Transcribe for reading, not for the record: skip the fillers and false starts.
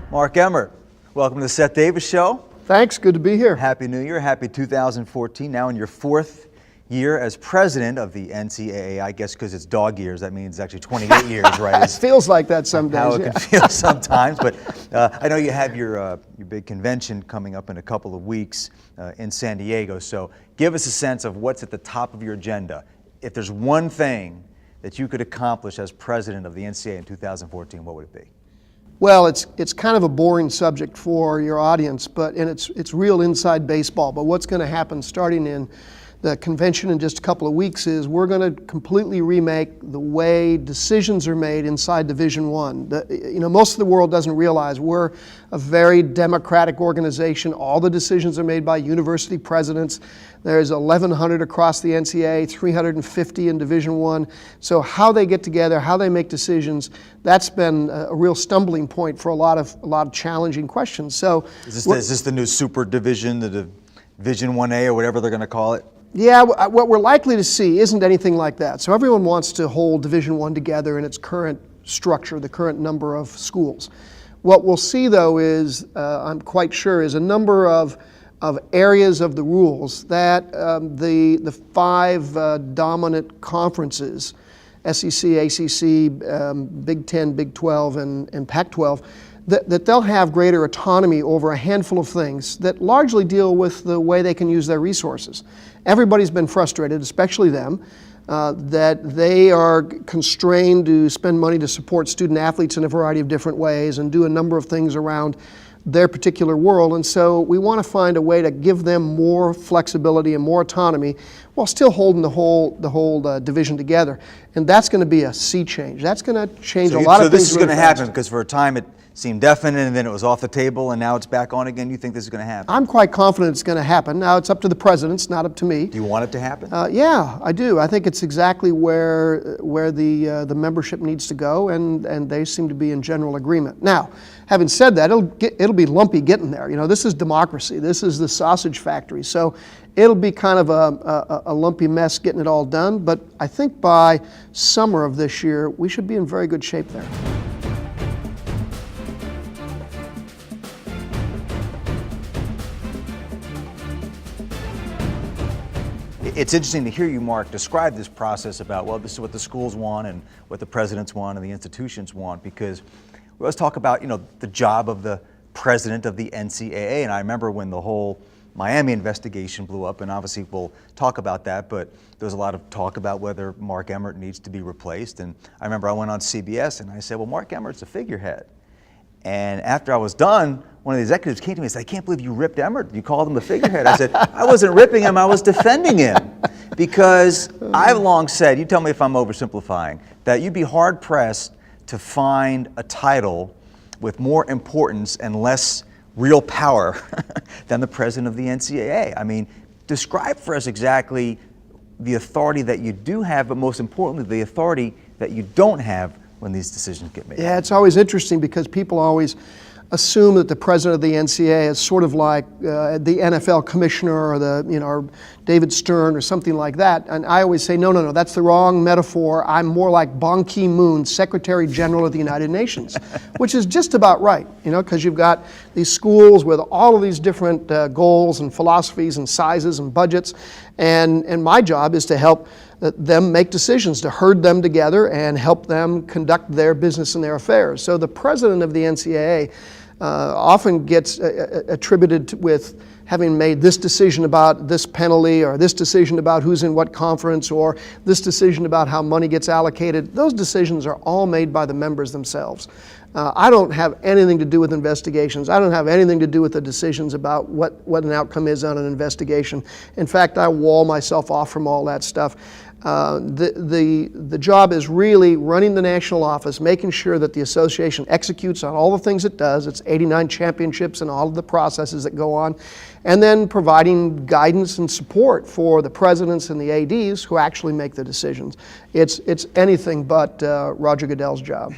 Mark Emmert, welcome to the Seth Davis Show. Thanks, good to be here. Happy New Year, happy 2014, now in your fourth year as president of the NCAA. I guess because it's dog years, that means it's actually 28 years, right? It feels like that some days. How it can feel sometimes, but I know you have your big convention coming up in a couple of weeks in San Diego, so give us a sense of what's at the top of your agenda. If there's one thing that you could accomplish as president of the NCAA in 2014, what would it be? Well, it's kind of a boring subject for your audience, and it's real inside baseball. But what's going to happen starting in the convention in just a couple of weeks is we're going to completely remake the way decisions are made inside Division I. Most of the world doesn't realize we're a very democratic organization. All the decisions are made by university presidents. There's 1,100 across the NCAA, 350 in Division I. So how they get together, how they make decisions, that's been a real stumbling point for a lot of challenging questions. So is this the new super division, the Division 1A or whatever they're going to call it? Yeah, what we're likely to see isn't anything like that. So everyone wants to hold Division I together in its current structure, the current number of schools. What we'll see, though, is, I'm quite sure, is a number of areas of the rules that the five dominant conferences, SEC, ACC, Big Ten, Big 12, and Pac-12, that they'll have greater autonomy over a handful of things that largely deal with the way they can use their resources. Everybody's been frustrated, especially them, that they are constrained to spend money to support student athletes in a variety of different ways and do a number of things around their particular world. And so we want to find a way to give them more flexibility and more autonomy while still holding the whole division together. And that's going to be a sea change. That's going to change a lot of things. So this is going to happen because for a time it seemed definite and then it was off the table and now it's back on again. You think this is going to happen? I'm quite confident it's going to happen. Now it's up to the presidents, not up to me. Do you want it to happen? Yeah, I do. I think it's exactly where the membership needs to go, and they seem to be in general agreement. Now, having said that, it'll be lumpy getting there. This is democracy. This is the sausage factory. So it'll be kind of a lumpy mess getting it all done. But I think by summer of this year, we should be in very good shape there. It's interesting to hear you, Mark, describe this process about, well, this is what the schools want and what the presidents want and the institutions want, because we always talk about, the job of the president of the NCAA. And I remember when the whole Miami investigation blew up, and obviously we'll talk about that, but there was a lot of talk about whether Mark Emmert needs to be replaced. And I remember I went on CBS and I said, well, Mark Emmert's a figurehead. And after I was done, one of the executives came to me and said, I can't believe you ripped Emmert. You called him the figurehead. I said, I wasn't ripping him, I was defending him. Because I've long said, you tell me if I'm oversimplifying, that you'd be hard pressed to find a title with more importance and less real power than the president of the NCAA. I mean, describe for us exactly the authority that you do have, but most importantly, the authority that you don't have when these decisions get made. Yeah, it's always interesting because people always assume that the president of the NCAA is sort of like the NFL commissioner or or David Stern or something like that. And I always say, no, that's the wrong metaphor. I'm more like Ban Ki-moon, Secretary General of the United Nations, which is just about right, because you've got these schools with all of these different goals and philosophies and sizes and budgets. And my job is to help them make decisions, to herd them together and help them conduct their business and their affairs. So the president of the NCAA often gets attributed with having made this decision about this penalty or this decision about who's in what conference or this decision about how money gets allocated. Those decisions are all made by the members themselves. I don't have anything to do with investigations. I don't have anything to do with the decisions about what an outcome is on an investigation. In fact, I wall myself off from all that stuff. The job is really running the national office, making sure that the association executes on all the things it does. It's 89 championships and all of the processes that go on, and then providing guidance and support for the presidents and the ADs who actually make the decisions. It's anything but Roger Goodell's job.